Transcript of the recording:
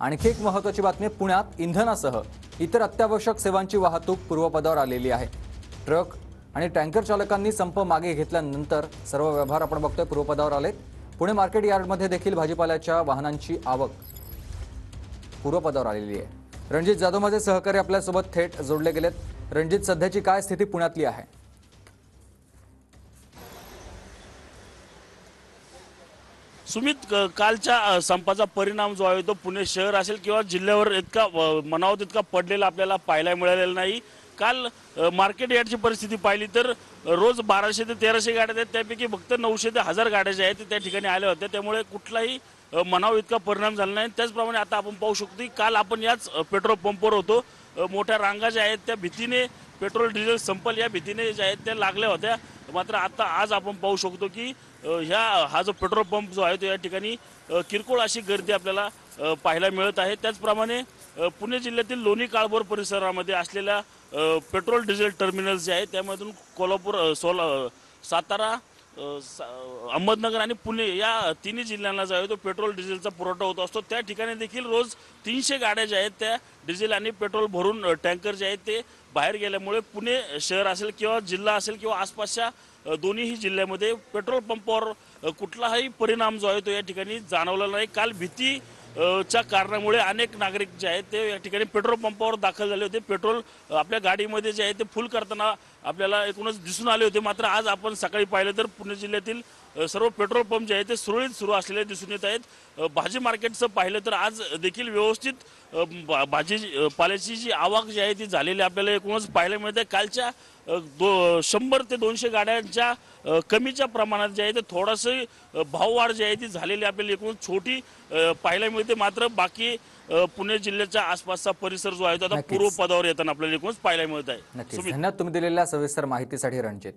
आणखी एक महत्त्वाची बातमी, पुण्यात इंधनासह इतर अत्यावश्यक सेवांची वाहतूक पूर्वपदावर आलेली आहे। ट्रक आणि टँकर चालकांनी संप मागे घेतल्यानंतर सर्व व्यवहार आपण बघतोय पूर्वपदावर आलेत। पुणे मार्केट यार्डमध्ये देखील भाजीपाल्याच्या वाहनांची आवक पूर्वपदावर आलेली आहे। रणजित जाधव माझे सहकारी आपल्यासोबत थेट जोडले गेलेत। रणजित, सध्याची काय स्थिती पुण्यातली आहे? सुमित, कालच्या संपाचा परिणाम जो आहे तो पुणे शहर असेल किंवा जिल्ह्यावर इतका मनाव तितका पडलेला आपल्याला पाहायला मिळालेला नाही। काल मार्केट यार्डची परिस्थिती पाहिली तर रोज 1200 ते 1300 गाड्या आहेत, त्यापैकी फक्त 900 ते 1000 गाड्या ज्या आहेत त्या ठिकाणी आल्या होत्या, त्यामुळे कुठलाही मनाव इतका परिणाम झाला नाही। त्याचप्रमाणे आता आपण पाहू शकतो की काल आपण याच पेट्रोल पंपवर होतो, मोठ्या रांगा ज्या आहेत त्या भीतीने पेट्रोल डिझेल संपल या भीतीने ज्या आहेत त्या लागल्या होत्या। मात्र आता आज आपण पाहू शकतो की हा जो पेट्रोल पंप जो आहे तो या ठिकाणी किरकोळ अशी गर्दी आपल्याला पाहायला मिळत आहे। त्याचप्रमाणे पुणे जिल्ह्यातील लोणी काळभोर परिसरामध्ये असलेल्या पेट्रोल डिझेल टर्मिनल्स जे आहेत त्यामधून कोल्हापूर, सातारा, अहमदनगर आणि पुणे या तिन्ही जिल्ह्यांना जो आहे तो पेट्रोल डिझेलचा पुरवठा होत असतो। त्या ठिकाणी देखील रोज 300 गाड्या ज्या आहेत त्या डिझेल आणि पेट्रोल भरून टँकर जे आहेत ते बाहेर गेल्यामुळे पुणे शहर असेल किंवा जिल्हा असेल किंवा आसपासच्या दोन्हीही जिल्ह्यामध्ये पेट्रोल पंपावर कुठलाही परिणाम जो आहे तो या ठिकाणी जाणवलेला नाही। काल भीती च्या कारणामुळे अनेक नागरिक जे आहेत ते या ठिकाणी पेट्रोल पंपावर दाखल झाले होते। पेट्रोल आपल्या गाडीमध्ये जे आहे ते फुल करताना आपल्याला एकूणच दिसून आले होते। मात्र आज आपण सकाळी पाहिलं तर पुणे जिल्ह्यातील सर्व पेट्रोल पंप जे आहेत ते सुरळीत सुरू असलेले दिसून येत आहेत। भाजी मार्केटचं पाहिलं तर आज देखील व्यवस्थित भाजीपाल्याची जी आवक जी आहे ती झालेली आपल्याला एकूणच पाहायला मिळते। कालच्या 100 ते 200 गाड्यांच्या कमीच्या प्रमाणात जे आहे ते थोडंसं भाववाढ जी आहे ती झालेली आपल्याला एकूण छोटी पाहायला मिळते। मात्र बाकी पुणे जिल्ह्याच्या आसपासचा परिसर जो आहे तो आता पूर्वपदावर येताना आपल्याला एकूणच पाहायला मिळत आहे। धन्यवाद तुम्ही दिलेल्या सविस्तर माहितीसाठी रणजित।